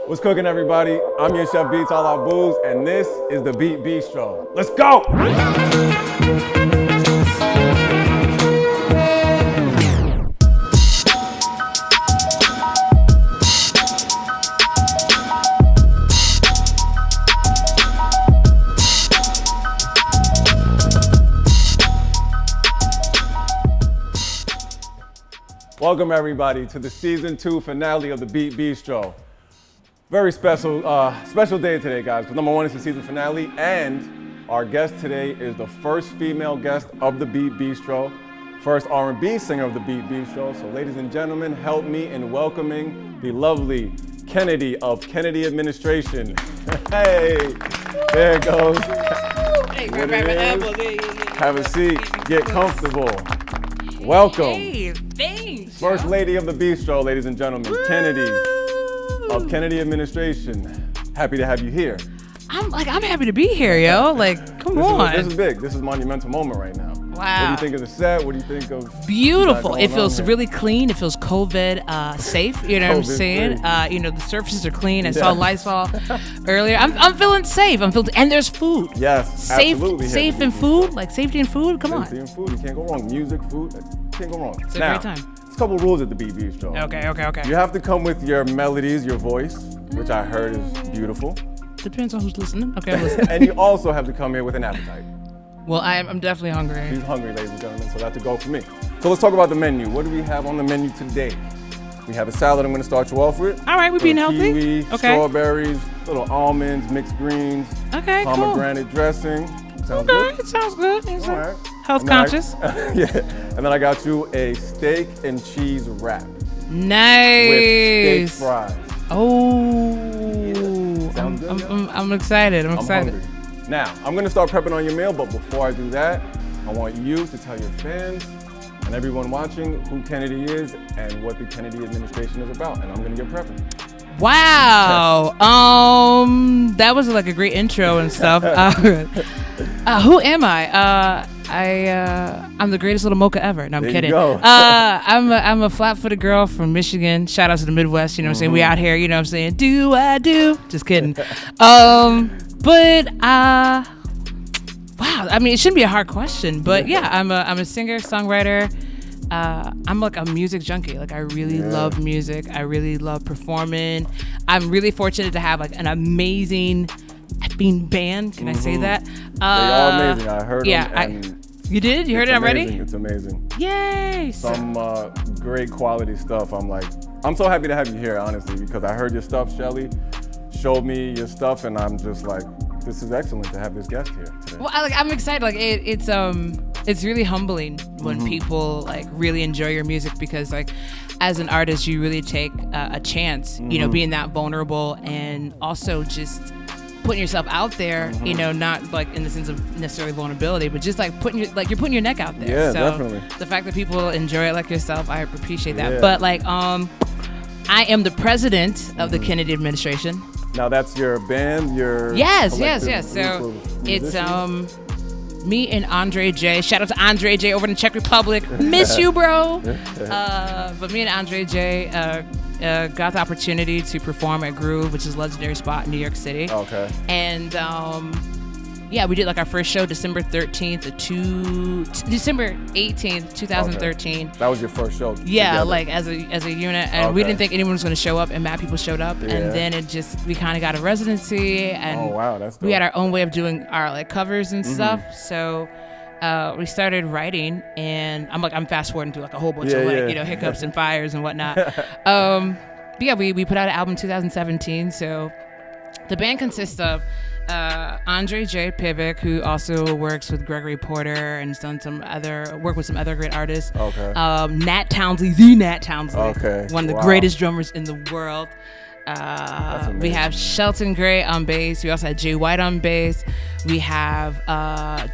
What's cooking, everybody? I'm your chef Beats All Our Booze, and this is the Beat Bistro. Let's go! Welcome, everybody, to the season 2 finale of the Beat Bistro. Very special day today, guys. Because number one, it's the season finale, and our guest today is the first female guest of the Beat Bistro, first R&B singer of the Beat Bistro. So, ladies and gentlemen, help me in welcoming the lovely Kennedy of Kennedy Administration. Hey, there it goes. Hey, have a seat. Get comfortable. Welcome. Hey, thanks. First lady of the Bistro, ladies and gentlemen, Kennedy of Kennedy Administration. Happy to have you here. I'm happy to be here, yo. Like, come on. This is big. This is a monumental moment right now. Wow. What do you think of the set? What do you think of? Beautiful. It feels really clean. It feels COVID safe. You know what I'm saying? The surfaces are clean. I saw Lysol earlier. I'm feeling safe. And there's food. Yes, safe, absolutely. Safe and food. Like safety and food. Come on. Safety and food. You can't go wrong. Music, food. Can't go wrong. It's a great time. There's a couple rules at the Beat Bistro. Okay. You have to come with your melodies, your voice, which I heard is beautiful. Depends on who's listening. Okay, I'm listening. And you also have to come here with an appetite. Well, I'm definitely hungry. She's hungry, ladies and gentlemen, so that's a go for me. So let's talk about the menu. What do we have on the menu today? We have a salad I'm going to start you off with. All right, we're being healthy. Kiwi, strawberries, little almonds, mixed greens, okay, pomegranate dressing. Sounds good? It sounds good. All right. Health conscious. Yeah. And then I got you a steak and cheese wrap. Nice. With steak fries. Oh. Yeah. Sounds good, I'm excited. I'm excited. Hungry. Now, I'm going to start prepping on your meal, but before I do that, I want you to tell your fans and everyone watching who Kennedy is and what the Kennedy administration is about, and I'm going to get prepping. Wow. That was like a great intro and stuff. Who am I? I'm the greatest little mocha ever. No, I'm kidding. I'm a flat-footed girl from Michigan. Shout out to the Midwest. You know what I'm saying? We out here. You know what I'm saying? Do I do? Just kidding. Wow. I mean, it shouldn't be a hard question, but yeah, I'm a singer, songwriter. I'm like a music junkie. Like I really love music. I really love performing. I'm really fortunate to have like an amazing effing band. Can I say that? They are amazing. I heard them. You did? You heard it already? It's amazing. Yay! Some great quality stuff. I'm so happy to have you here, honestly, because I heard your stuff, Shelly. Showed me your stuff, and I'm just like, this is excellent to have this guest here today. Well, I'm excited. Like it's really humbling when people like really enjoy your music, because like as an artist, you really take a chance, you know, being that vulnerable and also just putting yourself out there, you know, not like in the sense of necessarily vulnerability, but just like you're putting your neck out there. Yeah, so definitely. The fact that people enjoy it like yourself, I appreciate that. Yeah. But like, I am the president of the Kennedy administration. Now that's your band, your yes. So it's me and Andre J. Shout out to Andre J. over in the Czech Republic. Miss you, bro. But me and Andre J. Got the opportunity to perform at Groove, which is a legendary spot in New York City. Okay. And we did like our first show December 18th, 2013. Okay. That was your first show. Yeah, together. like as a unit, and we didn't think anyone was going to show up, and mad people showed up, Yeah. and then we kind of got a residency, and oh wow, that's dope. We had our own way of doing our like covers and stuff. So we started writing, and I'm fast forwarding through like a whole bunch of hiccups and fires and whatnot. But yeah, we put out an album in 2017. So the band consists of Andre J. Pivick, who also works with Gregory Porter and has done work with some other great artists. Okay. Nat Townsley, the Nat Townsley. Okay. One of the greatest drummers in the world. We have Shelton Gray on bass. We also have Jay White on bass. We have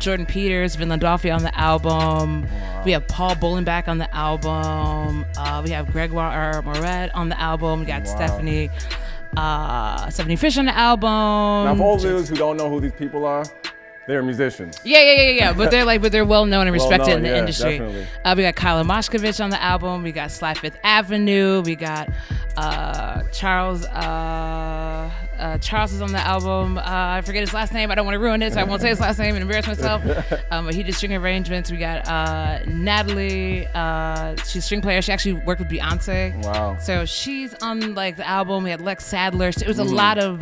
Jordan Peters, Philadelphia on the album. Wow. We have Paul Bolenbach on the album. We have Gregoire Moret on the album. We got Stephanie Fish on the album. Now, for all those who don't know who these people are, they're musicians. Yeah. But they're well known and respected in the industry. Definitely. We got Kyla Moshkovich on the album. We got Sly Fifth Avenue. We got Charles is on the album. I forget his last name. I don't want to ruin it, so I won't say his last name and embarrass myself. But he did string arrangements. We got Natalie. She's a string player. She actually worked with Beyonce. Wow. So she's on like the album. We had Lex Sadler. So it was a lot of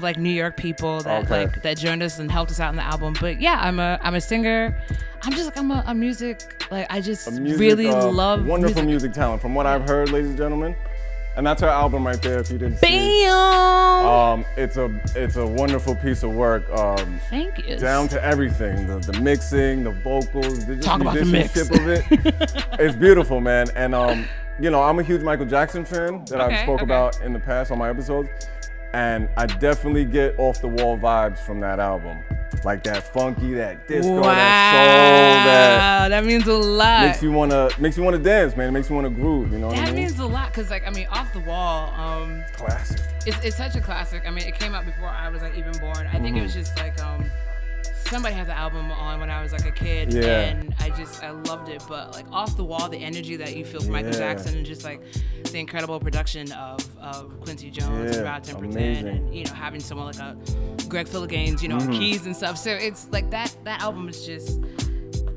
like New York people that that joined us and helped us out in the album. But yeah, I'm a singer. I'm just like I'm a music, like I just really love wonderful music talent from what I've heard, ladies and gentlemen. And that's her album right there. If you didn't see, it's a wonderful piece of work. Thank you. Down to everything, the mixing, the vocals, the talk about the mix of it. It's beautiful, man. And you know, I'm a huge Michael Jackson fan that I've spoke about in the past on my episodes, and I definitely get off the wall vibes from that album. Like that funky, that disco, that soul, that means a lot. Makes you wanna dance, man. It makes you wanna groove. You know what I mean? That means a lot, cause like I mean, Off the Wall. Classic. It's such a classic. I mean, it came out before I was like even born. I think it was just like somebody had the album on when I was like a kid, and I loved it. But like Off the Wall, the energy that you feel from Michael Jackson, and just like the incredible production of Quincy Jones and Rod Temperton, and you know, having someone like a Greg Philliganes, you know, on keys and stuff. So it's like that album is just,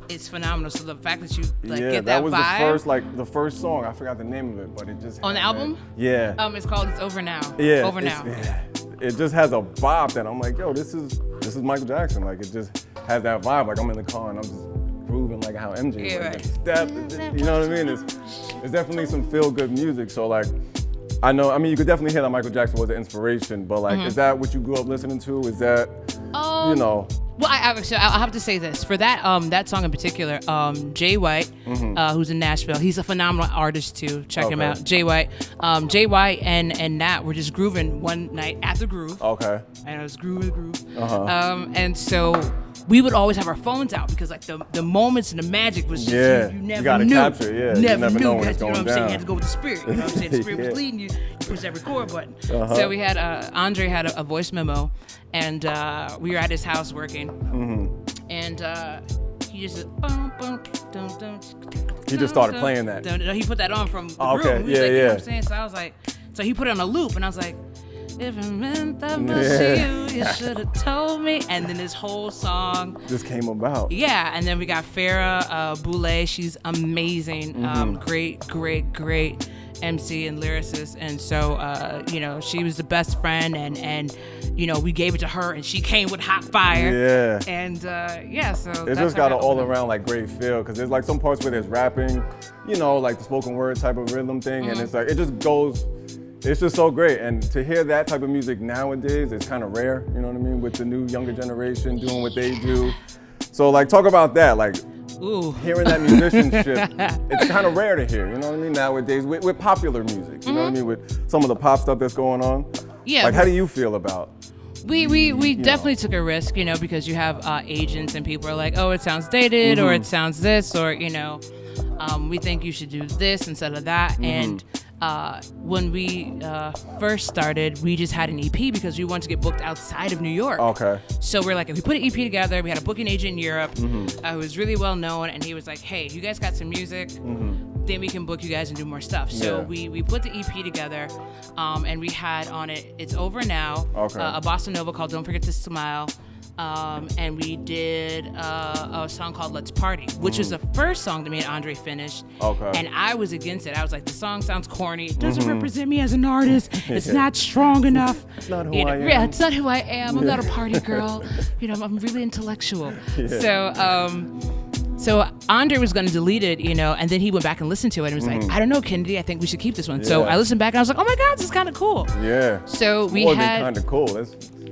it's phenomenal. So the fact that you like get that was vibe. the first song. I forgot the name of it, but it just on the album. Yeah. It's called It's Over Now. Yeah. Over Now. Yeah. It just has a bop that I'm like, yo, this is Michael Jackson. Like it just has that vibe. Like I'm in the car and I'm just grooving like how MJ step. You know what I mean? It's definitely some feel good music. So like, I mean, you could definitely hear that Michael Jackson was an inspiration, but like, is that what you grew up listening to? Is that, you know? Well, I'll have to say this. For that that song in particular, Jay White, who's in Nashville, he's a phenomenal artist too. Check him out, Jay White. Jay White and Nat were just grooving one night at the Groove. Okay. And it was groove. And so we would always have our phones out because like the moments and the magic was just you never gotta knew. Capture it, You never know when it's you know going what I'm saying? down. You had to go with the spirit. You know what I'm saying? The spirit was leading you. You push that record button. So we had Andre had a voice memo, and we were at his house working, and he just boom, boom, dum, dum. He just started playing that. He put that on from the okay, room. You know what I'm saying? So I was like, so he put it on a loop, and I was like, if it meant that much to you should have told me. And then this whole song just came about. Yeah, and then we got Farrah Boulay. She's amazing. Great MC and lyricist. And so, you know, she was the best friend, and you know, we gave it to her, and she came with hot fire. Yeah. And so it just got an all around like great feel, because there's like some parts where there's rapping, you know, like the spoken word type of rhythm thing, and it's like it just goes. It's just so great, and to hear that type of music nowadays is kind of rare, you know what I mean, with the new younger generation doing what they do. So like, talk about that, like hearing that musicianship, it's kind of rare to hear, you know what I mean, nowadays with popular music, you know what I mean, with some of the pop stuff that's going on. Yeah. Like, how do you feel about? We definitely took a risk, you know, because you have agents and people are like, oh, it sounds dated, or it sounds this, or, you know, we think you should do this instead of that. And when we first started, we just had an EP because we wanted to get booked outside of New York. Okay. So we're like, if we put an EP together, we had a booking agent in Europe who was really well known, and he was like, hey, you guys got some music, then we can book you guys and do more stuff. So we put the EP together, and we had on it, It's Over Now, a bossa nova called Don't Forget to Smile. And we did a song called Let's Party, which was the first song that me and Andre finished. Okay. And I was against it. I was like, the song sounds corny. It doesn't represent me as an artist. It's not strong enough. It's not who I am. Yeah, it's not who I am. I'm not a party girl. You know, I'm really intellectual. So Andre was going to delete it, you know, and then he went back and listened to it and was like, I don't know, Kennedy, I think we should keep this one. So I listened back and I was like, oh my God, this is kind of cool. Yeah. So we had kind of cool.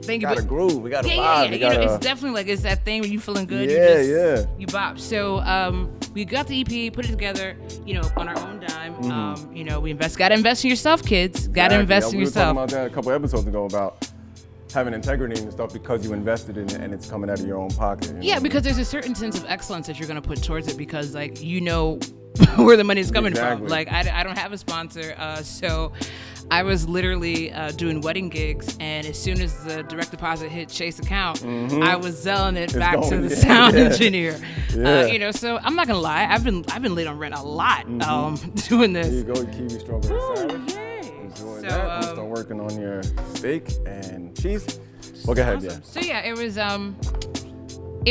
We got a groove. We got a vibe. Yeah. You know, it's definitely like, it's that thing when you feeling good. You bop. So we got the EP, put it together, you know, on our own dime. You know, gotta invest in yourself, kids. Gotta invest in yourself. We were talking about that a couple episodes ago about having integrity and stuff because you invested in it and it's coming out of your own pocket. Yeah, because there's a certain sense of excellence that you're going to put towards it because, like, you know where the money is coming from. Like, I don't have a sponsor, so I was literally doing wedding gigs, and as soon as the direct deposit hit Chase account, I was selling it back to the sound engineer. You know, so I'm not gonna lie, I've been late on rent a lot doing this. There you go, Kiwi Strawberry Salad. that. I'm gonna start working on your steak and cheese. Well, go ahead, yeah. So yeah, it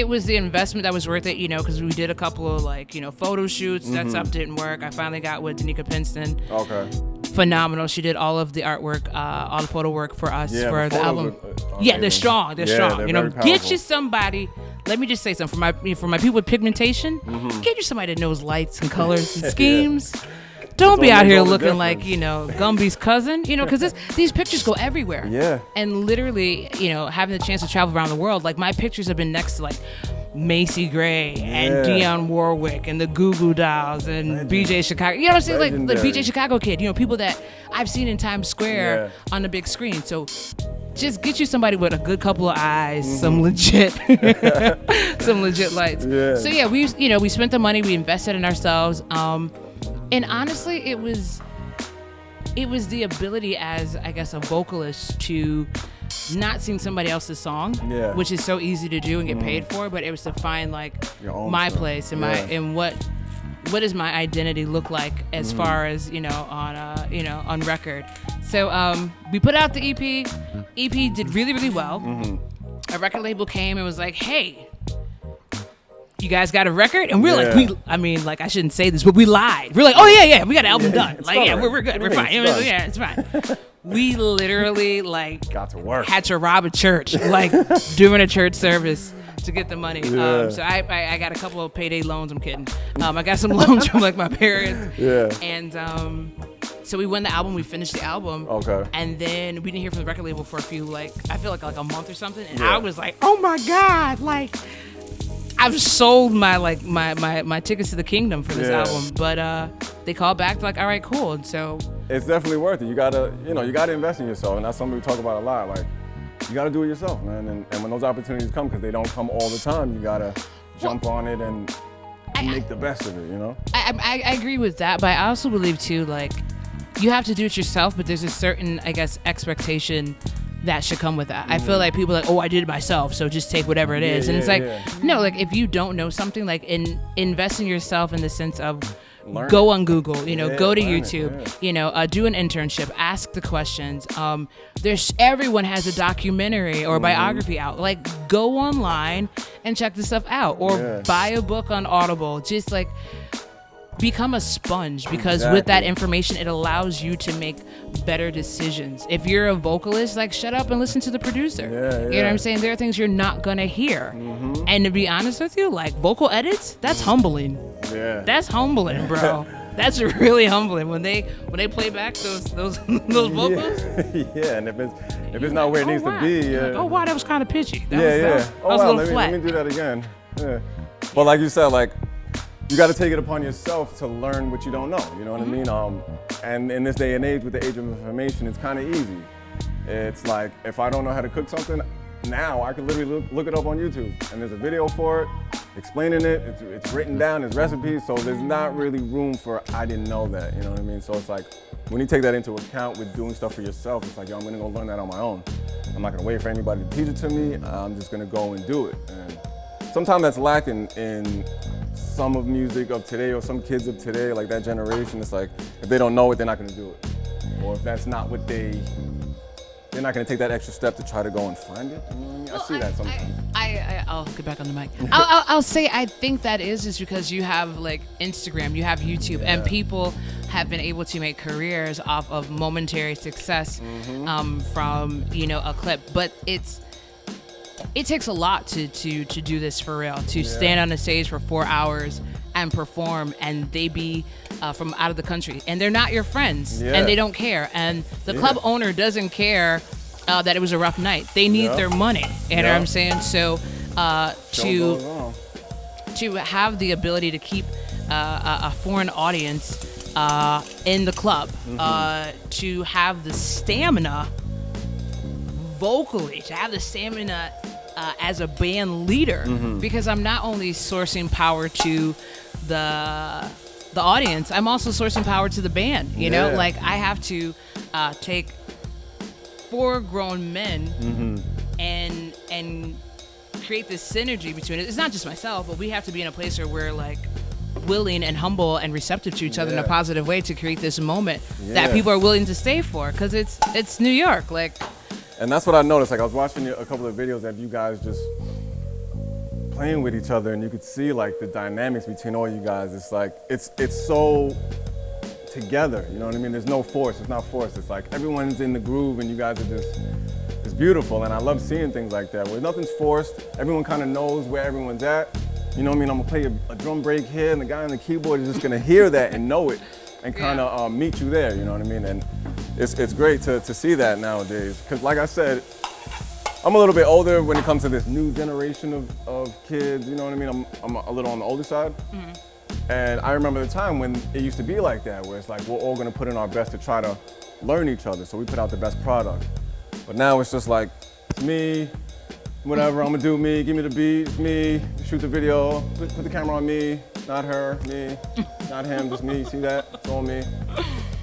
was the investment that was worth it, because we did a couple of photo shoots. That stuff didn't work. I finally got with Danica Pinston. Okay. Phenomenal. She did all of the artwork, all the photo work for us for the album. They're strong. They're strong. They're Get you somebody. Let me just say something for my people with pigmentation. Get you somebody that knows lights and colors and schemes. Don't be out here looking like, Gumby's cousin, because these pictures go everywhere. Yeah. And literally, having the chance to travel around the world, like my pictures have been next to Macy Gray and Dionne Warwick and the Goo Goo Dolls and BJ Chicago. You know what I'm saying? Legendary. Like the BJ Chicago kid, people that I've seen in Times Square on the big screen. So just get you somebody with a good couple of eyes, some legit lights. Yeah. So yeah, we spent the money, we invested in ourselves. And honestly, it was the ability as, I guess, a vocalist to not sing somebody else's song, which is so easy to do and get paid for, but it was to find my place and and what does my identity look like as far as on record. So we put out the EP. EP did really, really well. A record label came and was like, "Hey, you guys got a record?" And we're like, I shouldn't say this, but we lied. We're like, "Oh yeah, we got an album done. We're good. We're fine. It's fine." We literally got to work. Had to rob a church, doing a church service to get the money. Yeah. So I got a couple of payday loans. I'm kidding. I got some loans from my parents. Yeah. And so we won the album. We finished the album. Okay. And then we didn't hear from the record label for a few I feel like a month or something. And I was like, oh my God, I've sold my tickets to the kingdom for this album, but they called back all right, cool. And so it's definitely worth it. You gotta invest in yourself, and that's something we talk about a lot. You gotta do it yourself, man. And when those opportunities come, because they don't come all the time, you gotta jump on it and make the best of it. I agree with that, but I also believe too, you have to do it yourself, but there's a certain, I guess, expectation that should come with that. I feel like people are like, oh, I did it myself, so just take whatever it is. And it's no, if you don't know something, invest in yourself in the sense of go on Google, go to YouTube, do an internship, ask the questions. Everyone has a documentary or biography out. Go online and check this stuff out, or buy a book on Audible. Just become a sponge, because with that information, it allows you to make better decisions. If you're a vocalist, shut up and listen to the producer. You know what I'm saying? There are things you're not gonna hear. And to be honest with you, vocal edits, that's humbling. Yeah. That's humbling, bro. That's really humbling when they play back those vocals. Yeah, and if it's not where it needs to be. Oh wow, that was kind of pitchy. That was a little flat. Let me do that again. Yeah. But like you said, you got to take it upon yourself to learn what you don't know. You know what I mean? And in this day and age, with the age of information, it's kind of easy. It's if I don't know how to cook something, now I can literally look it up on YouTube, and there's a video for it, explaining it. It's written down as recipes, so there's not really room for I didn't know that. You know what I mean? So it's when you take that into account with doing stuff for yourself, it's I'm gonna go learn that on my own. I'm not gonna wait for anybody to teach it to me. I'm just gonna go and do it. And sometimes that's lacking in some of music of today, or some kids of today, that generation. It's if they don't know it, they're not gonna do it. Or if that's not what they're not gonna take that extra step to try to go and find it. I see that sometimes. I'll get back on the mic. I'll say I think that is just because you have Instagram, you have YouTube, and people have been able to make careers off of momentary success from a clip. But it takes a lot to do this for real, to stand on a stage for 4 hours and perform, and they be from out of the country, and they're not your friends, and they don't care, and the club owner doesn't care that it was a rough night. They need their money. You know what I'm saying? So to have the ability to keep a foreign audience in the club, to have the stamina vocally, to have the stamina as a band leader, because I'm not only sourcing power to the audience, I'm also sourcing power to the band. You know, I have to take 4 grown men and create this synergy between it. It's not just myself, but we have to be in a place where we're willing and humble and receptive to each other in a positive way to create this moment that people are willing to stay for, because it's New York, like. And that's what I noticed. Like I was watching a couple of videos of you guys just playing with each other, and you could see like the dynamics between all you guys. It's like it's so together. You know what I mean? There's no force. It's not forced. It's like everyone's in the groove, and you guys are just. It's beautiful, and I love seeing things like that where nothing's forced. Everyone kind of knows where everyone's at. You know what I mean? I'm gonna play a drum break here, and the guy on the keyboard is just gonna hear that and know it, and kind of meet you there. You know what I mean? And it's great to see that nowadays. Because like I said, I'm a little bit older when it comes to this new generation of kids. You know what I mean? I'm a little on the older side. And I remember the time when it used to be like that, where it's like we're all gonna put in our best to try to learn each other, so we put out the best product. But now it's just like, it's me, whatever, I'm gonna do me, give me the beat, it's me, shoot the video, put the camera on me, not her, me, not him, just me, see that? It's all me.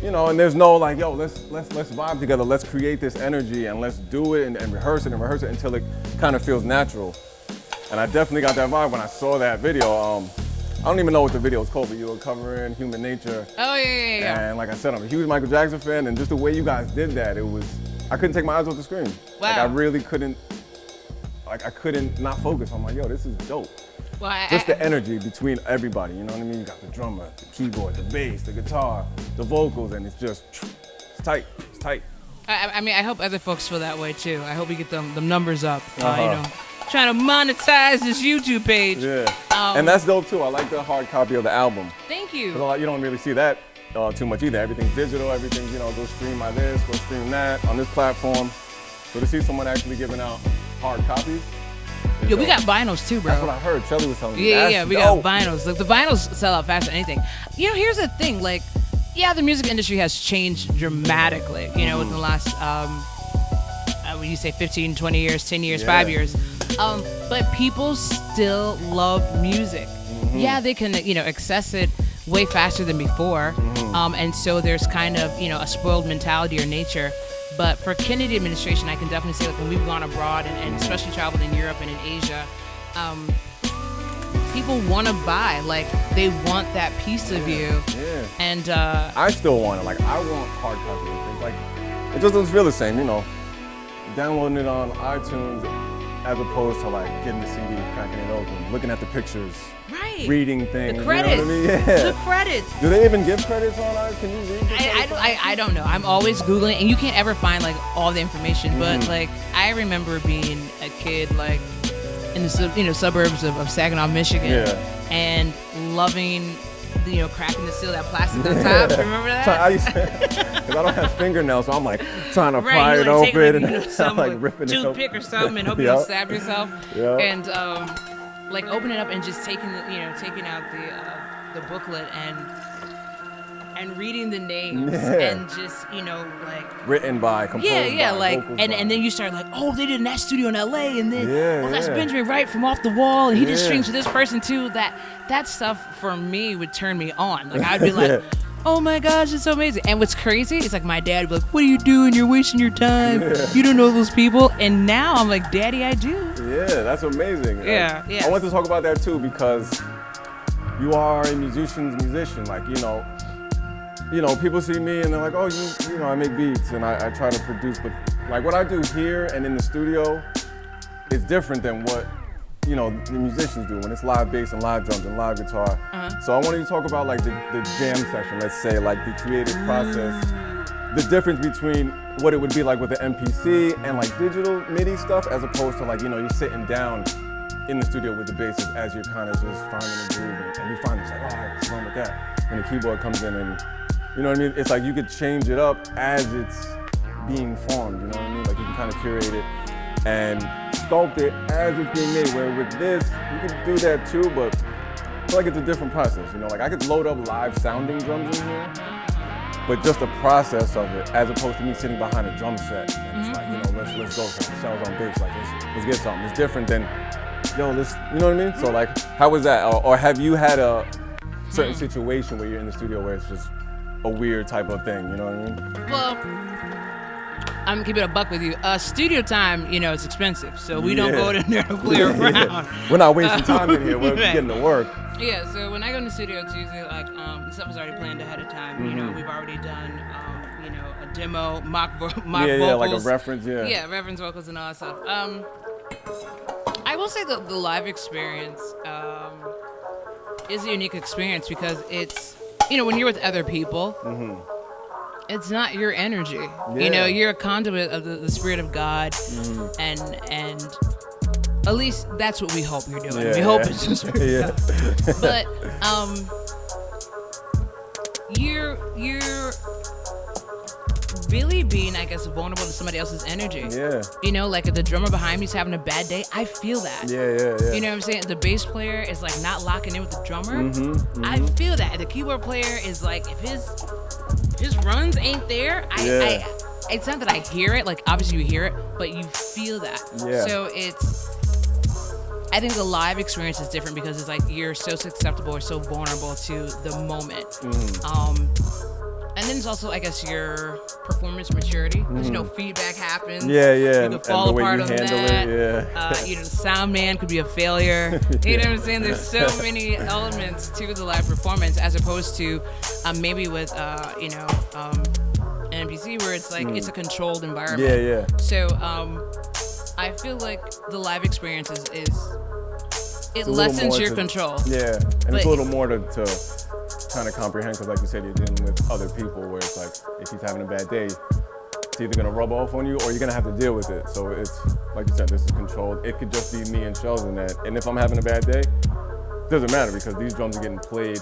You know, and there's no like, yo, let's vibe together, let's create this energy and let's do it and rehearse it until it kind of feels natural. And I definitely got that vibe when I saw that video. I don't even know what the video was called, but you were covering Human Nature. Oh, yeah. And like I said, I'm a huge Michael Jackson fan, and just the way you guys did that, I couldn't take my eyes off the screen. Wow. Like I really couldn't, I couldn't not focus. I'm like, yo, this is dope. Well, just the energy between everybody, you know what I mean? You got the drummer, the keyboard, the bass, the guitar, the vocals, and it's just, it's tight. I mean, I hope other folks feel that way too. I hope we get them numbers up, you know. Trying to monetize this YouTube page. Yeah, and that's dope too. I like the hard copy of the album. Thank you. Because you don't really see that too much either. Everything's digital, everything's, you know, go stream my this, go stream that on this platform. So to see someone actually giving out hard copies. Yeah, we got vinyls too, bro. That's what I heard. Shelly was telling me. Yeah, we got vinyls. Like the vinyls sell out faster than anything. You know, here's the thing, like, yeah, the music industry has changed dramatically, you know, in the last, when you say 15, 20 years, 10 years, 5 years. But people still love music. Yeah, they can, you know, access it way faster than before. And so there's kind of, you know, a spoiled mentality or nature. But for Kennedy administration, I can definitely say, like, when we've gone abroad and especially traveled in Europe and in Asia, people want to buy, like, they want that piece of you. Yeah. And I still want it. Like, I want hard copies of things. Like, it just doesn't feel the same, you know. Downloading it on iTunes as opposed to like getting the CD, cracking it open, looking at the pictures, reading things. The credits. You know what I mean? Yeah. The credits. Do they even give credits on iTunes? Can you read the credits? I don't know. I'm always Googling, and you can't ever find like all the information. But like, I remember being a kid, like in the suburbs of Saginaw, Michigan, and loving. You know, cracking the seal, that plastic on top. Remember that? I used to, because I don't have fingernails, so I'm like trying to pry it open and like ripping it open. Toothpick or something, and hope you don't stab yourself. And like opening it up and just taking out the booklet and reading the names and just, you know, like written by, composed by, like and then you start like, oh, they did in that studio in LA, and then that's Benjamin Wright from Off the Wall, and he did strings for this person too. That stuff for me would turn me on. Like I'd be like, oh my gosh, it's so amazing. And what's crazy is like my dad would be like, what are you doing? You're wasting your time. You don't know those people. And now I'm like, Daddy, I do. Yeah, that's amazing. Yeah. I want to talk about that too, because you are a musician. Like, you know, people see me and they're like, oh, you know, I make beats and I try to produce, but like what I do here and in the studio is different than what, you know, the musicians do when it's live bass and live drums and live guitar. So I wanted to talk about like the jam session, let's say, like the creative process, the difference between what it would be like with the MPC and like digital MIDI stuff, as opposed to like, you know, you're sitting down in the studio with the basses as you're kind of just finding the groove and you find it's like, oh, all right, what's wrong with that? And the keyboard comes in and, you know what I mean? It's like you could change it up as it's being formed, you know what I mean? Like you can kind of curate it and sculpt it as it's being made, where with this, you can do that too, but I feel like it's a different process, you know? Like I could load up live sounding drums in here, but just the process of it, as opposed to me sitting behind a drum set. And it's like, you know, let's go, Shells on bass, like let's get something. It's different than, yo, let's, you know what I mean? So like, how was that? Or have you had a certain situation where you're in the studio where it's just a weird type of thing, you know what I mean? Well, I'm gonna keep it a buck with you. Studio time, you know, it's expensive, so we don't go in there to play around. We're not wasting time in here. We're getting to work. Yeah, so when I go in the studio, it's usually like the stuff is already planned ahead of time. You know, we've already done a demo, mock vocals. Yeah, like a reference. Yeah, reference vocals and all that stuff. I will say that the live experience is a unique experience because it's, when you're with other people, it's not your energy. Yeah. You're a conduit of the Spirit of God, and at least that's what we hope you're doing. We hope it's the Spirit of God. But you're really being, I guess, vulnerable to somebody else's energy. Yeah. Like if the drummer behind me is having a bad day, I feel that. Yeah. You know what I'm saying? The bass player is like not locking in with the drummer. I feel that. The keyboard player is like, if his runs ain't there, it's not that I hear it, like obviously you hear it, but you feel that. Yeah. So I think the live experience is different because it's like you're so susceptible or so vulnerable to the moment. And then it's also, I guess, your performance maturity because feedback happens. Yeah. You could fall and the apart way you on handle that. it. The sound man could be a failure. You know what I'm saying? There's so many elements to the live performance as opposed to maybe with an NPC where it's like it's a controlled environment. Yeah. So I feel like the live experience it lessens your control. Yeah, and it's a little more to kind of comprehend because, like you said, you're dealing with other people where it's like if he's having a bad day, it's either gonna rub off on you or you're gonna have to deal with it. So it's like you said, this is controlled. It could just be me and Shells in that. And if I'm having a bad day, it doesn't matter because these drums are getting played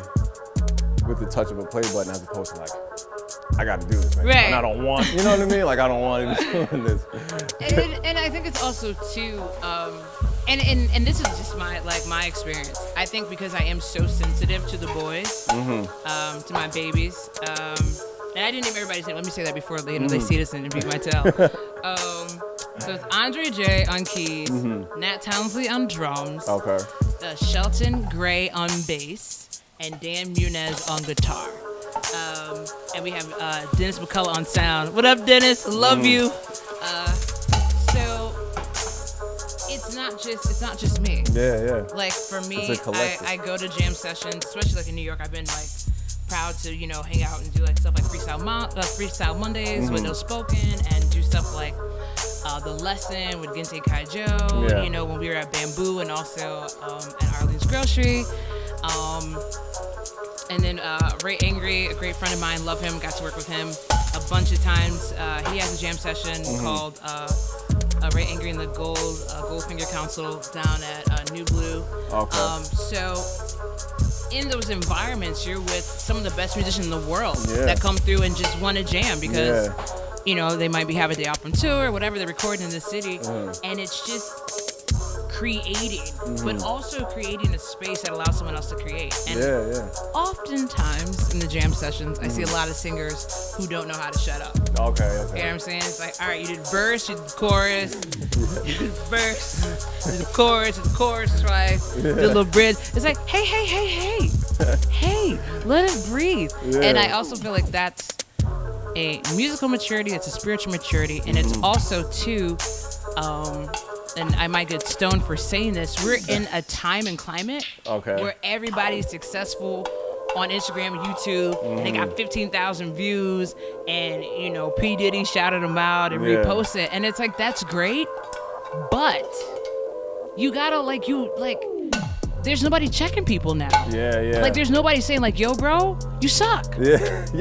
with the touch of a play button as opposed to like, I got to do this, right? And I don't want, you know what I mean? Like I don't want to be doing this. And I think it's also too, and this is just my experience. I think because I am so sensitive to the boys, to my babies, and I didn't name everybody's name. Let me say that before they see this and interview my tell. So it's Andre J on keys, Nat Townsley on drums, Shelton Gray on bass, and Dan Munez on guitar. And we have Dennis McCullough on sound. What up, Dennis? Love you. So it's not just me. Yeah. Like for me, I go to jam sessions, especially like in New York. I've been like proud to hang out and do like stuff like Freestyle Mondays with No Spoken, and do stuff like The Lesson with Gente Kaijo. When we were at Bamboo and also at Arlene's Grocery. And then Ray Angry, a great friend of mine, love him, got to work with him a bunch of times. He has a jam session called Ray Angry and the Goldfinger Council down at New Blue. So in those environments, you're with some of the best musicians in the world that come through and just want to jam because, they might be having a day off from tour or whatever, they're recording in the city. And it's just creating, but also creating a space that allows someone else to create. And oftentimes in the jam sessions, I see a lot of singers who don't know how to shut up. Okay. You know what I'm saying? It's like, all right, you did verse, you did chorus, you did verse, you did chorus twice, you did a little bridge. It's like, hey, let it breathe. And I also feel like that's a musical maturity, it's a spiritual maturity, and it's also too, and I might get stoned for saying this, we're in a time and climate where everybody's successful on Instagram and YouTube, and they got 15,000 views, and P. Diddy shouted them out and reposted, and it's like, that's great, but you gotta there's nobody checking people now. Like there's nobody saying like, yo bro, you suck.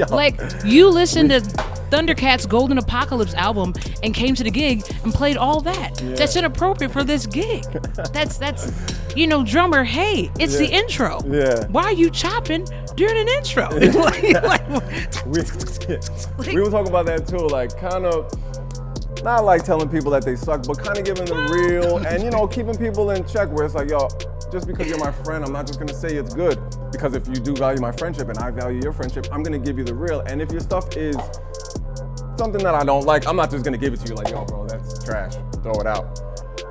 Like you listened to Thundercat's Golden Apocalypse album and came to the gig and played all that. That's inappropriate for this gig. That's drummer, hey, it's the intro. Why are you chopping during an intro? We were talking about that too, like kind of not like telling people that they suck, but kind of giving them real and keeping people in check where it's like, yo, just because you're my friend, I'm not just gonna say it's good. Because if you do value my friendship and I value your friendship, I'm gonna give you the real. And if your stuff is something that I don't like, I'm not just gonna give it to you like, yo bro, that's trash, throw it out.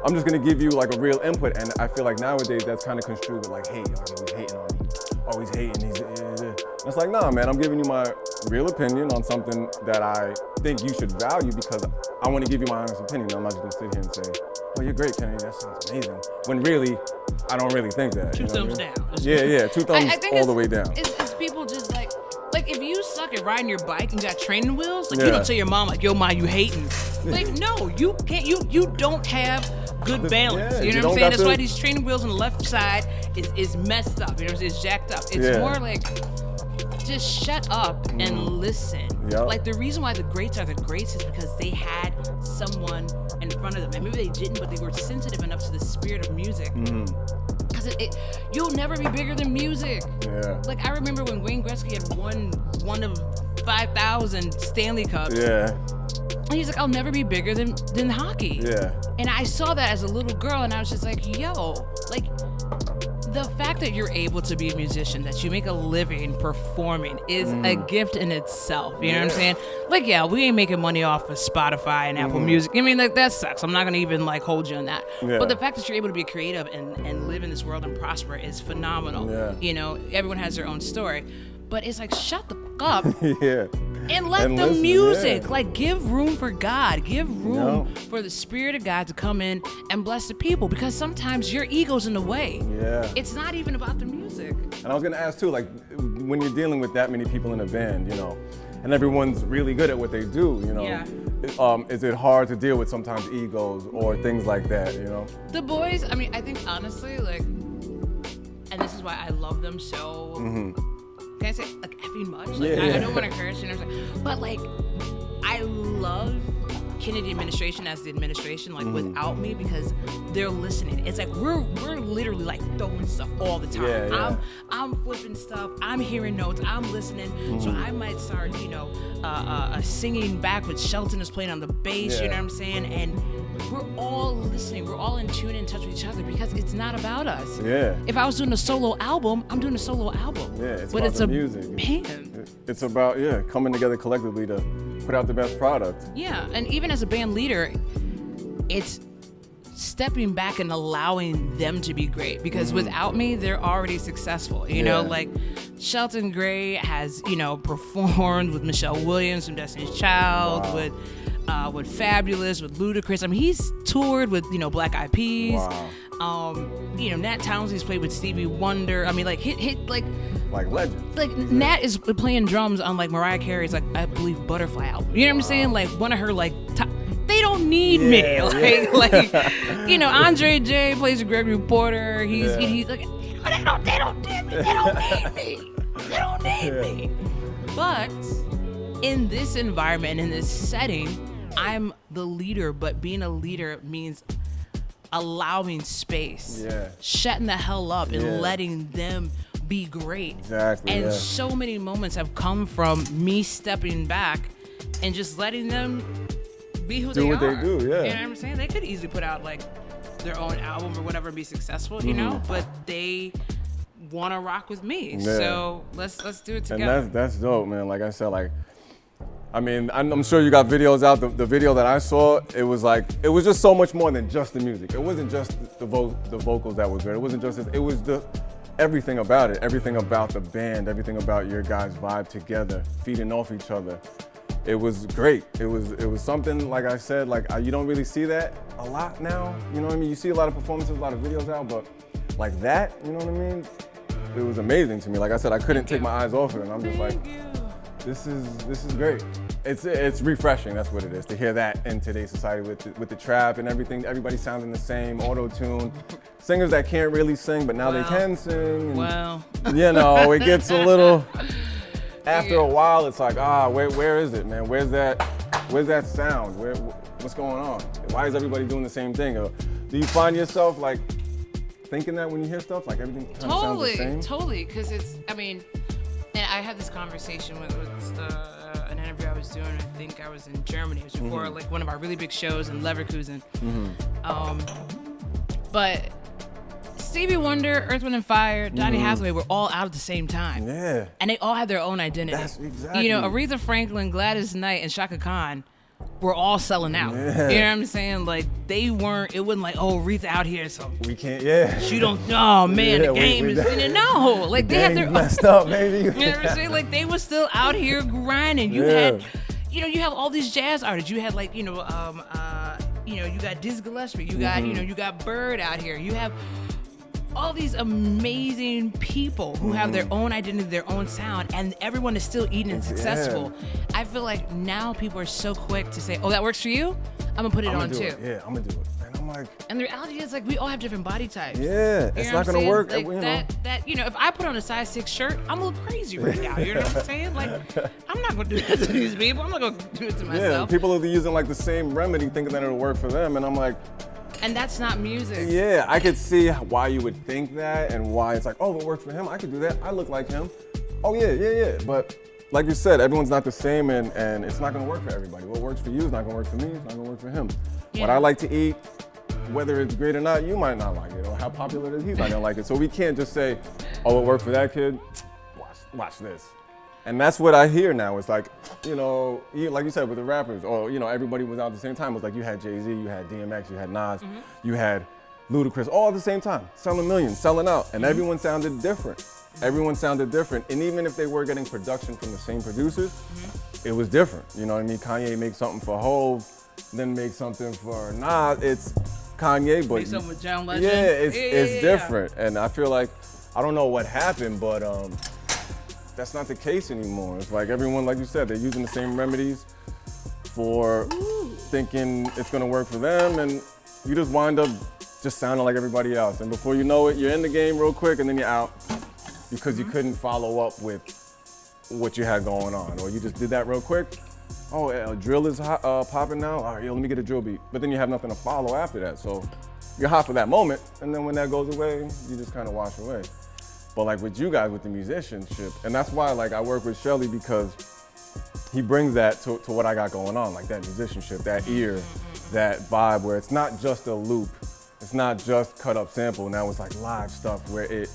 I'm just gonna give you like a real input. And I feel like nowadays that's kind of construed with like, hey, he's hating on me. Oh, he's hating, And it's like, nah man, I'm giving you my real opinion on something that I think you should value because I want to give you my honest opinion. I'm not just gonna sit here and say, "Oh, you're great, Kennedy. That sounds amazing." When really, I don't really think that. Two thumbs down. Yeah, two thumbs all the way down. It's people just like if you suck at riding your bike and got training wheels, like you don't tell your mom like, "Yo, ma, you hating." Like, no, you can't. You don't have good balance. You know what I'm saying? That's why these training wheels on the left side is messed up. You know what I'm saying? It's jacked up. It's more like, just shut up and listen. Yep. Like, the reason why the greats are the greats is because they had someone in front of them. And maybe they didn't, but they were sensitive enough to the spirit of music. Because you'll never be bigger than music. Yeah. Like, I remember when Wayne Gretzky had won one of 5,000 Stanley Cups. Yeah. And he's like, I'll never be bigger than hockey. Yeah. And I saw that as a little girl, and I was just like, yo, like, the fact that you're able to be a musician, that you make a living performing is a gift in itself. You know what I'm saying? Like, yeah, we ain't making money off of Spotify and Apple Music. I mean, like, that sucks. I'm not going to even, like, hold you on that. Yeah. But the fact that you're able to be creative and live in this world and prosper is phenomenal. Yeah. You know, everyone has their own story. But it's like, shut the fuck up. And let the listen, music, like, give room for God. Give room for the Spirit of God to come in and bless the people, because sometimes your ego's in the way. Yeah. It's not even about the music. And I was going to ask, too, like, when you're dealing with that many people in a band, you know, and everyone's really good at what they do, you know, is it hard to deal with sometimes egos or things like that, you know? The boys, I mean, I think, honestly, like, and this is why I love them so... Can I say, like, effing much? Like, I don't want to curse, you know what I'm saying? But, like, I love Kennedy administration as the administration, like, without me, because they're listening. It's like, we're literally, like, throwing stuff all the time. I'm flipping stuff. I'm hearing notes. I'm listening. So I might start, you know, singing back with Shelton is playing on the bass, you know what I'm saying? And we're all listening. We're all in tune and in touch with each other, because it's not about us. Yeah. If I was doing a solo album, I'm doing a solo album. Yeah, it's about the music. Man. It's about, coming together collectively to put out the best product. Yeah, and even as a band leader, it's stepping back and allowing them to be great, because without me, they're already successful. You know, like Shelton Gray has, you know, performed with Michelle Williams from Destiny's Child, with Fabulous, with Ludacris. I mean, he's toured with, you know, Black Eyed Peas. Wow. You know, Nat Townsley's played with Stevie Wonder. I mean, like, hit like legends. Like, Nat is playing drums on, like, Mariah Carey's, like, I believe, Butterfly album. You know what I'm saying? Like, one of her, like, top. They don't need me. Like, you know, Andre J plays with Gregory Porter. He's like, they don't need me. They don't need me. They don't need me. But in this environment, in this setting, I'm the leader, but being a leader means allowing space, shutting the hell up and letting them be great. Exactly. And so many moments have come from me stepping back and just letting them be who they are. Do what they do, You know what I'm saying? They could easily put out, like, their own album or whatever and be successful, you know, but they want to rock with me. So let's do it together. And that's dope, man. Like I said, like, I mean, I'm sure you got videos out. The video that I saw, it was just so much more than just the music. It wasn't just the vocals that were good. It wasn't just it was everything about it. Everything about the band. Everything about your guys' vibe together, feeding off each other. It was great. It was something, like I said, like, you don't really see that a lot now. You know what I mean? You see a lot of performances, a lot of videos out, but like that, you know what I mean? It was amazing to me. Like I said, I couldn't take my eyes off it, and I'm just like, this is great. It's refreshing. That's what it is, to hear that in today's society with the trap and everything. Everybody sounding the same, auto-tune. Singers that can't really sing, but now they can sing. And, you know, it gets a little. After a while, it's like, where is it, man? Where's that sound? What's going on? Why is everybody doing the same thing? Or do you find yourself, like, thinking that when you hear stuff, like everything kind of sounds the same? Totally, because it's, I mean, and I had this conversation with an interview I was doing. I think I was in Germany. It was before like one of our really big shows in Leverkusen. But Stevie Wonder, Earth, Wind & Fire, Donny Hathaway were all out at the same time. Yeah. And they all had their own identity. That's exactly. You know, Aretha Franklin, Gladys Knight, and Shaka Khan were all selling out. Yeah. You know what I'm saying? Like, it wasn't like, oh, Aretha out here, so we can't, she don't, oh man, the game is, no. Like, they had their messed up, baby. You know what I'm saying? Like, they were still out here grinding. You had, you have all these jazz artists. You had like, you got Diz Gillespie. You got, you got Bird out here. You have all these amazing people who have their own identity, their own sound, and everyone is still eating and successful. I feel like now people are so quick to say, oh, that works for you? I'm gonna put it on too. Yeah, I'm gonna do it. And I'm like, and the reality is like we all have different body types. Yeah, it's not gonna work. Like if I put on a size 6 shirt, I'm a little crazy right now. You know what I'm saying? Like, I'm not gonna do that to these people. I'm not gonna do it to myself. Yeah, people are using like the same remedy, thinking that it'll work for them, and I'm like. And that's not music. Yeah, I could see why you would think that and why it's like, oh, it works for him. I could do that. I look like him. Oh, yeah. But like you said, everyone's not the same and it's not going to work for everybody. What works for you is not going to work for me. It's not going to work for him. Yeah. What I like to eat, whether it's great or not, you might not like it. Or how popular it is, he's not going to like it. So we can't just say, oh, it worked for that kid. Watch this. And that's what I hear now. It's like, like you said with the rappers, or, everybody was out at the same time. It was like you had Jay-Z, you had DMX, you had Nas, you had Ludacris, all at the same time, selling millions, selling out. And everyone sounded different. Everyone sounded different. And even if they were getting production from the same producers, it was different. You know what I mean? Kanye makes something for Hov, then makes something for Nas. It's Kanye, but make something with John Legend. Yeah, it's different. And I feel like, I don't know what happened, but that's not the case anymore. It's like everyone, like you said, they're using the same remedies for thinking it's gonna work for them, and you just wind up just sounding like everybody else. And before you know it, you're in the game real quick, and then you're out because you couldn't follow up with what you had going on, or you just did that real quick. Oh, drill is popping now. All right, let me get a drill beat. But then you have nothing to follow after that. So you're hot for that moment, and then when that goes away, you just kind of wash away. But like with you guys, with the musicianship, and that's why like I work with Shelly, because he brings that to what I got going on, like that musicianship, that ear, that vibe where it's not just a loop, it's not just cut up sample. Now it's like live stuff where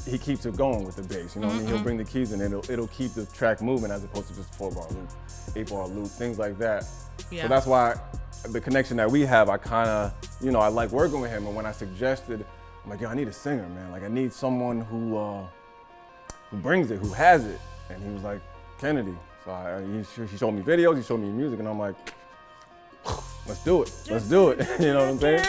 he keeps it going with the bass. You know what I mean? He'll bring the keys in, and it'll keep the track moving as opposed to just 4-bar loop, 8-bar loop, things like that. Yeah. So that's why the connection that we have, I kind of, I like working with him. And when I suggested, I'm like, yo, I need a singer, man. Like, I need someone who brings it, who has it. And he was like, Kennedy. So he showed me videos, he showed me music, and I'm like, let's do it. Let's do it. You know what I'm saying?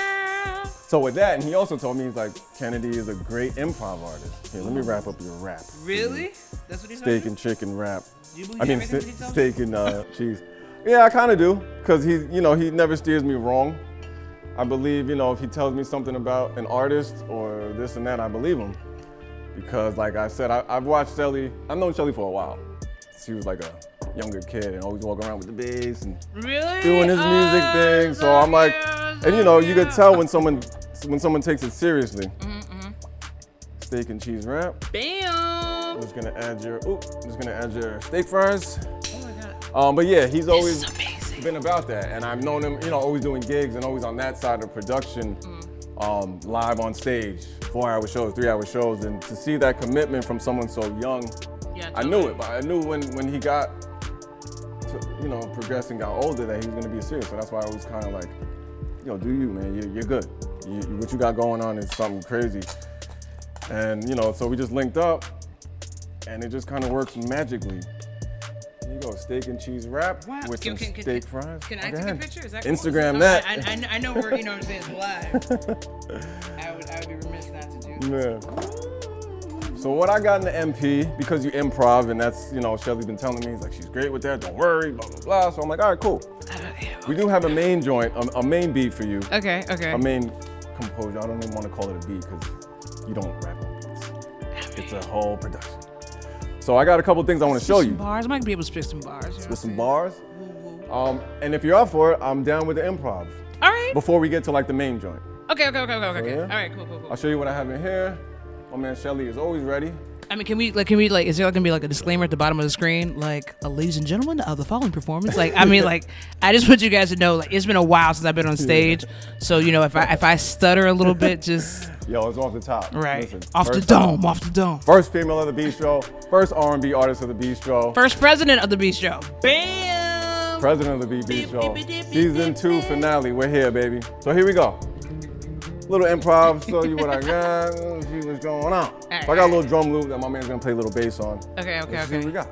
So with that, and he also told me, he's like, Kennedy is a great improv artist. Here, let me wrap up your rap. Really? That's what he told Steak you? And chicken rap. Do you believe steak and cheese. Yeah, I kind of do, because he never steers me wrong. I believe, if he tells me something about an artist or this and that, I believe him. Because like I said, I've watched Shelly, I've known Shelly for a while. She was like a younger kid and always walking around with the bass and doing his music thing. So I'm like, and you could tell when someone takes it seriously. Steak and cheese wrap. Bam! I'm just gonna add your steak fries. Oh my God. But yeah, he's always been about that, and I've known him, always doing gigs and always on that side of production, live on stage, 4-hour shows, 3-hour shows, and to see that commitment from someone so young, I knew it, but I knew when he got to, progressed and got older that he was gonna be serious. So that's why I was kind of like, do you, man? You're good. What you got going on is something crazy, and so we just linked up, and it just kind of works magically. There you go, steak and cheese wrap with some steak fries. Can I take a picture? Is that cool? Instagram that. I know we're, what I'm saying, it's live. I would be remiss not to do that. Yeah. So what I got in the MP, because you improv, and that's, Shelly's been telling me, he's like, she's great with that, don't worry, blah, blah, blah. So I'm like, all right, cool. We do have a main joint, a main beat for you. Okay. A main composure. I don't even want to call it a beat, because you don't rap on beats. It's a whole production. So I got a couple things I want to show you. Bars. I might be able to spit some bars. Spit some bars. And if you're up for it, I'm down with the improv. All right. Before we get to like the main joint. Okay. Yeah? All right, cool. I'll show you what I have in here. My man Shelly is always ready. I mean, can we is there gonna be like a disclaimer at the bottom of the screen, like, ladies and gentlemen, the following performance? Like, I mean, like, I just want you guys to know, like, it's been a while since I've been on stage, so if I stutter a little bit, just yo, it's off the top. Right, listen, off the dome. First female of the Bistro, first R&B artist of the Bistro, first president of the Bistro. Bam! President of the Bistro. Season 2 finale. We're here, baby. So here we go. Little improv, show you what I got, see what's going on. Right, so I got a little drum loop that my man's gonna play a little bass on. Okay. See what we got.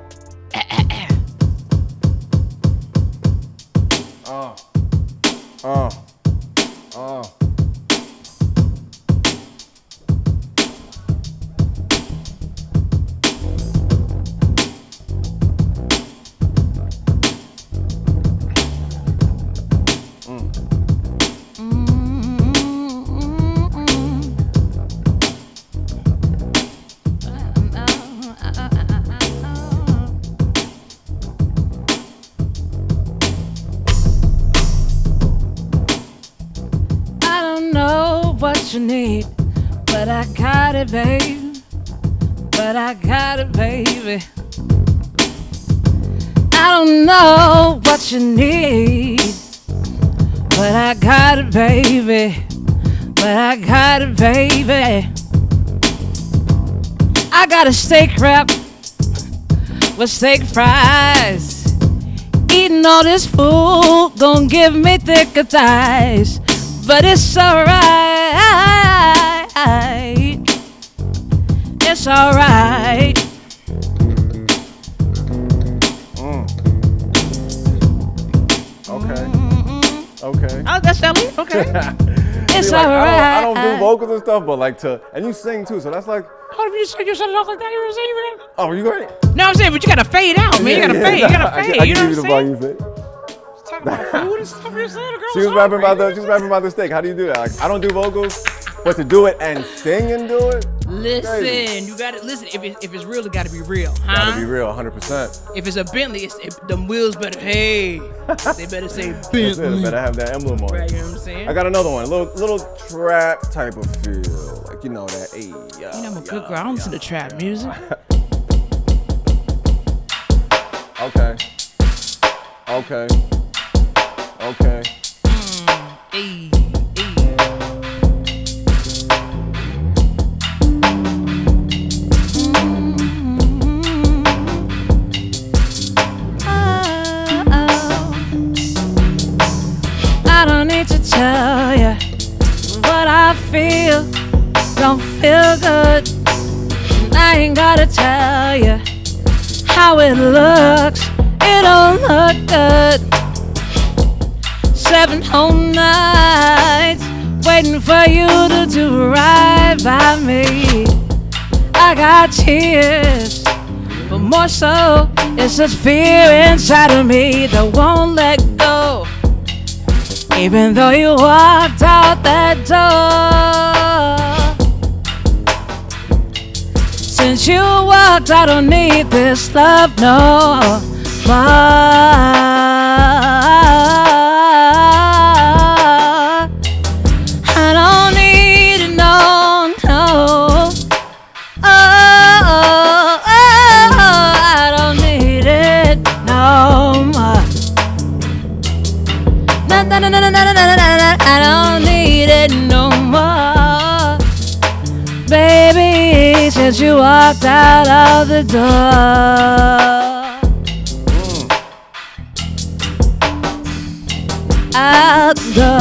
What you need, but I got it, babe. But I got it, baby. I don't know what you need, but I got it, baby. But I got it, baby. I got a steak wrap with steak fries. Eating all this food gon' give me thicker thighs. But it's alright, it's alright. Okay. Oh, that's Shelly? Okay. It's like, alright. I don't do vocals and stuff, but like and you sing too, so that's like. How do you sing yourself off like that? You know what I'm saying? Oh, you got it? No, I'm saying, but you gotta fade out, man. You gotta fade. You gotta fade. You know what I'm saying? Talking about food and stuff. She was rapping about the steak. How do you do that? Like, I don't do vocals, but to do it and sing and do it. Listen, crazy. you gotta listen. If it's real, it gotta be real, huh? Gotta be real, 100%. If it's a Bentley, them wheels better. Hey, they better say Bentley. That's it, better have that emblem on. Right, you know what I'm saying? I got another one, a little trap type of feel, like you know that. Hey, yeah, I'm a good girl. I don't listen to trap music. Okay. Hey. I don't need to tell you what I feel. Don't feel good. I ain't gotta tell you how it looks. It don't look good. 7 whole nights waiting for you to do right by me. I got tears, but more so it's this fear inside of me that won't let go. Even though you walked out that door, since you walked, I don't need this love no more. I don't need it, no. I don't need it no more. I don't need it no more. Baby, since you walked out of the door. Out the door.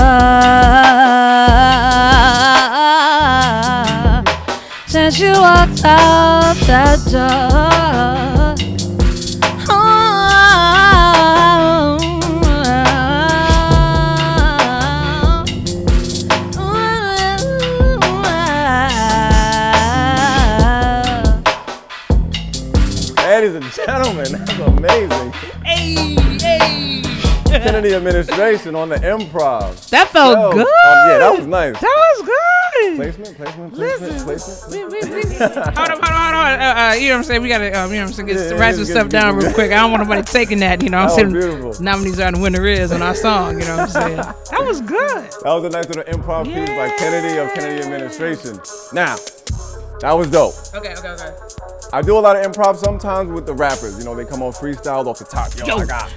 Since you walked out that door. Ladies and gentlemen, that's amazing. Hey. Kennedy administration on the Improv. That felt good. Yeah, that was nice. That was good. Placement. Hold on. You know what I'm saying? We gotta, you know what I'm saying? Write some stuff down real quick. I don't want nobody taking that. You know what I'm saying? Beautiful. Nominees are the winner is on our song. You know what I'm saying? That was good. That was a nice little improv piece by Kennedy of Kennedy administration. Now, that was dope. Okay. I do a lot of improv sometimes with the rappers. You know, they come on freestyle off the top. I got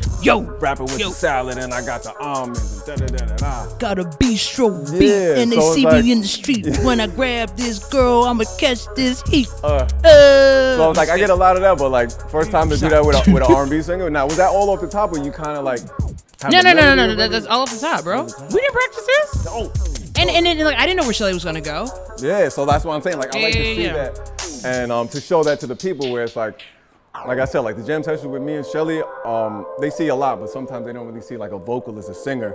rapping with the salad and I got the almonds and da-da-da-da-da. Got a bistro beat and they so see like, me in the street. When I grab this girl, I'ma catch this heat. So it's like I get a lot of that, but like first time to do that with an R&B singer. Now, was that all off the top or you kind of like... No. That's all off the top, bro. We didn't practice this. No. And then like I didn't know where Shelly was gonna go. Yeah, so that's what I'm saying. Like I like to see that and to show that to the people where it's like like I said, like the jam sessions with me and Shelly, they see a lot, but sometimes they don't really see like a vocalist, a singer,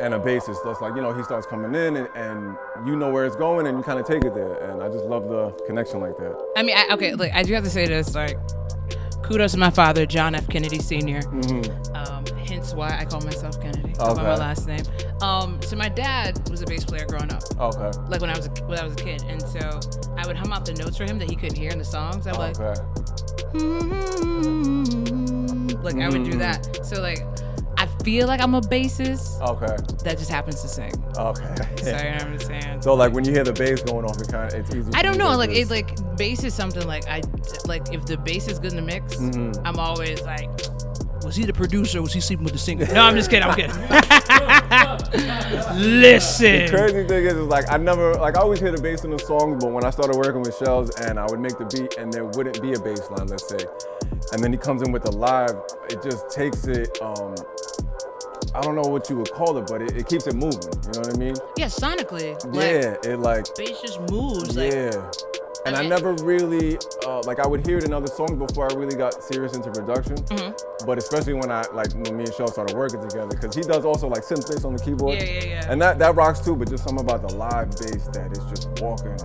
and a bassist. That's like, he starts coming in and you know where it's going and you kind of take it there. And I just love the connection like that. I mean, okay, look, I do have to say this, like, kudos to my father, John F. Kennedy Sr. Hence why I call myself Kennedy. That's my last name. So my dad was a bass player growing up. Okay. Like when I was a kid, and so I would hum out the notes for him that he couldn't hear in the songs. I would I would do that. So like, I feel like I'm a bassist. Okay. That just happens to sing. Okay. So you know what I'm saying? So like when you hear the bass going off, it's easy. I don't know. Like bass is something like if the bass is good in the mix, I'm always like, was he the producer? Was he sleeping with the singer? No, I'm just kidding. I'm kidding. Listen. The crazy thing is like I always hear the bass in the songs, but when I started working with Shells and I would make the beat and there wouldn't be a bass line, let's say, and then he comes in with the live, it just takes it. I don't know what you would call it, but it keeps it moving. You know what I mean? Yeah, sonically. Bass just moves. And I never really, I would hear it in other songs before I really got serious into production. But especially when me and Shell started working together, because he does also like synth bass on the keyboard. Yeah. And that rocks too, but just something about the live bass that is just walking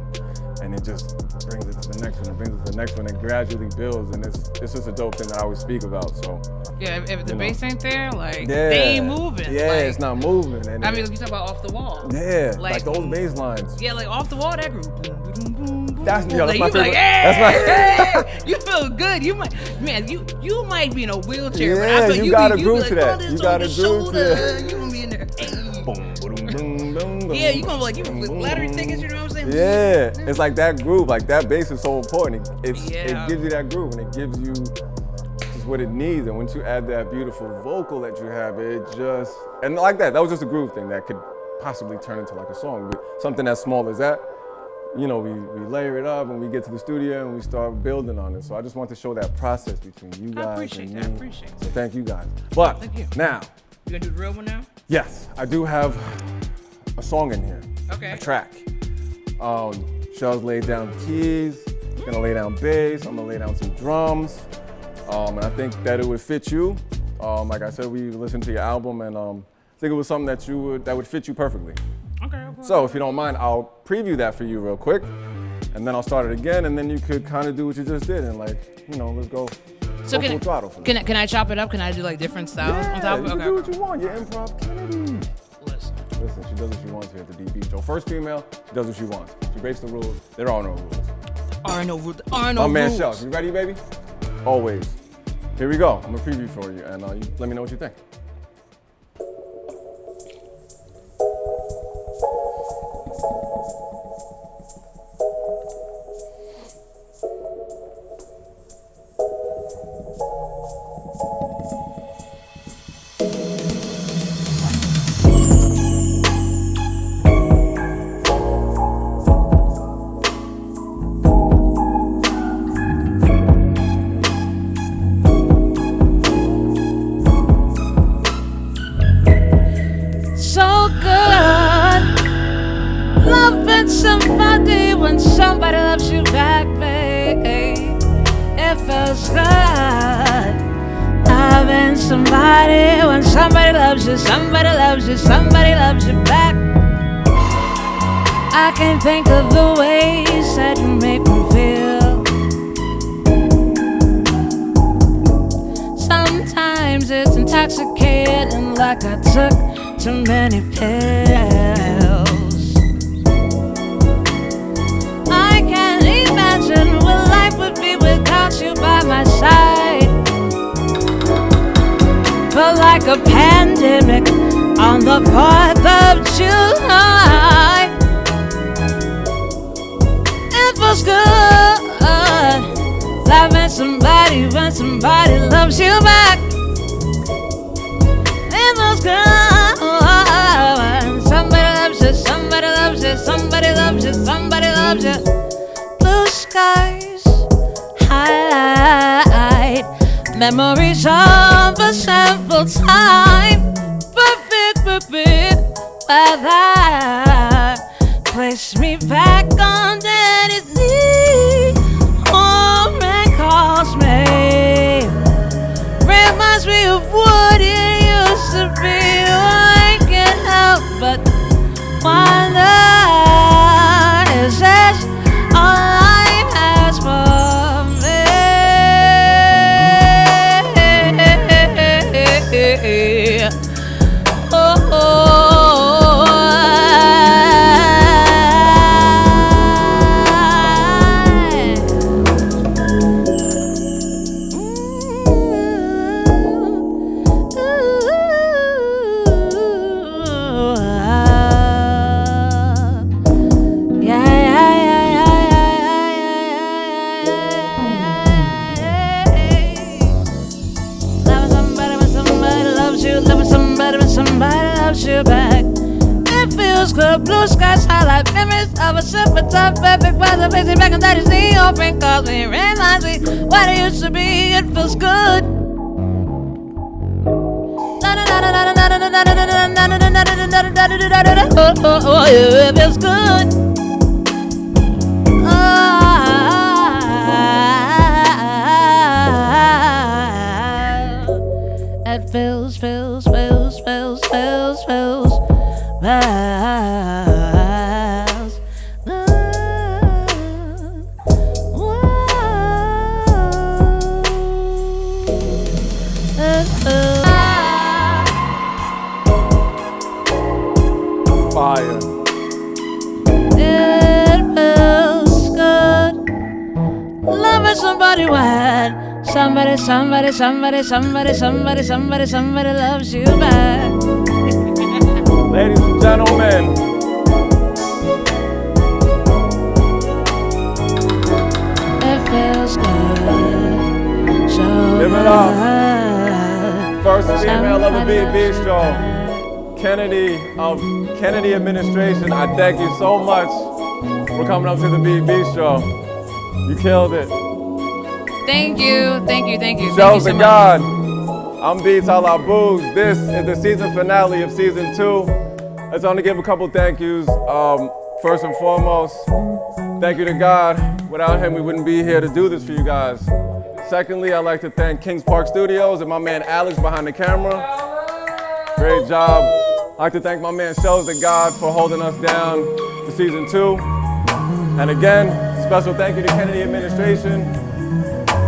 and it just brings it to the next one, it brings it to the next one, and gradually builds, and it's just a dope thing that I always speak about. So yeah, if the bass ain't there, they ain't moving. Yeah, it's not moving. And I mean, you talk about off the wall. Yeah, like those bass lines. Yeah, like off the wall, that group. That's my favorite. Like, hey, you feel good. You might be in a wheelchair, but I feel you got a groove to that. You got a groove to that. You gonna be in there. Yeah, you gonna with lottery tickets. You know what I'm saying? Yeah, it's like that groove. Like that bass is so important. It gives you that groove, and it gives you just what it needs. And once you add that beautiful vocal that you have, and like that was just a groove thing that could possibly turn into like a song. But something as small as that. We layer it up and we get to the studio and we start building on it. So I just want to show that process between you guys and me. I appreciate it. So thank you guys. But now. You gonna do the real one now? Yes, I do have a song in here. Okay. A track. Shell's laid down keys, gonna lay down bass, I'm gonna lay down some drums. And I think that it would fit you. Like I said, we listened to your album and I think it was something that would fit you perfectly. Okay. So if you don't mind, I'll preview that for you real quick, and then I'll start it again, and then you could kind of do what you just did, and let's go. So full throttle. Can I chop it up? Can I do like different styles on top? You can do what you want. You're Improv Kennedy. Listen, she does what she wants here at the DB Show. First female, she does what she wants. She breaks the rules. There are no rules. Are no rules. My man Shell, you ready, baby? Always. Here we go. I'm gonna preview for you, and you let me know what you think. Somebody loves you back, babe. It feels good. Loving somebody when somebody loves you, somebody loves you, somebody loves you back. I can't think of the ways that you make me feel. Sometimes it's intoxicating, like I took too many pills. What life would be without you by my side. Felt like a pandemic on the 4th of July. It feels good loving somebody when somebody loves you back. It feels good when somebody loves you, somebody loves you, somebody loves you, somebody loves you. Blue skies highlight memories of a simple time. Perfect weather place me back on Daddy's knee. Oh, rain calls me. reminds me of what it used to be. I can't help but wonder, is this all life has for me? Back. It feels good, blue skies highlight memories of a simple time, perfect weather, facing back and that is the open calls me, reminds me what it used to be. It feels good. It feels good. It feels Fire. It feels good. Loving somebody when somebody loves you back. Ladies and gentlemen, it feels good. So give it up. First female of the Beat Bistro, Kennedy of Kennedy Administration. I thank you so much for coming up to the Beat Bistro. You killed it. Thank you. Shows to God. I'm Beats a la Booze. This is the season finale of season 2. I just want to give a couple thank yous. First and foremost, thank you to God. Without him, we wouldn't be here to do this for you guys. Secondly, I'd like to thank Kings Park Studios and my man Alex behind the camera. Great job. I'd like to thank my man Shows to God for holding us down for season 2. And again, special thank you to Kennedy Administration.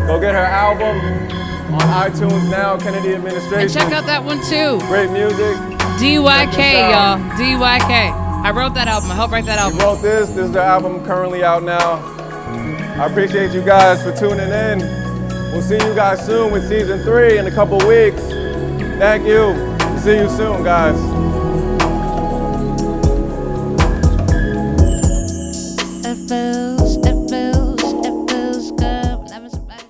Go get her album on iTunes now, Kennedy Administration. And check out that one too. Great music. DYK, y'all. DYK. I wrote that album. I helped write that album. You wrote this. This is the album currently out now. I appreciate you guys for tuning in. We'll see you guys soon with season 3 in a couple weeks. Thank you. See you soon, guys. It feels good. Loving somebody.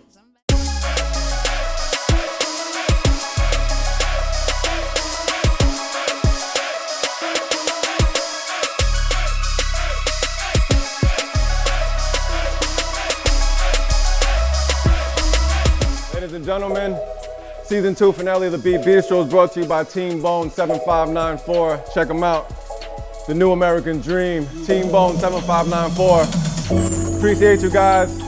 Ladies and gentlemen, season 2 finale of the Beat Bistro is brought to you by Team Bone 7594. Check them out. The New American Dream. Team Bone 7594. Appreciate you guys.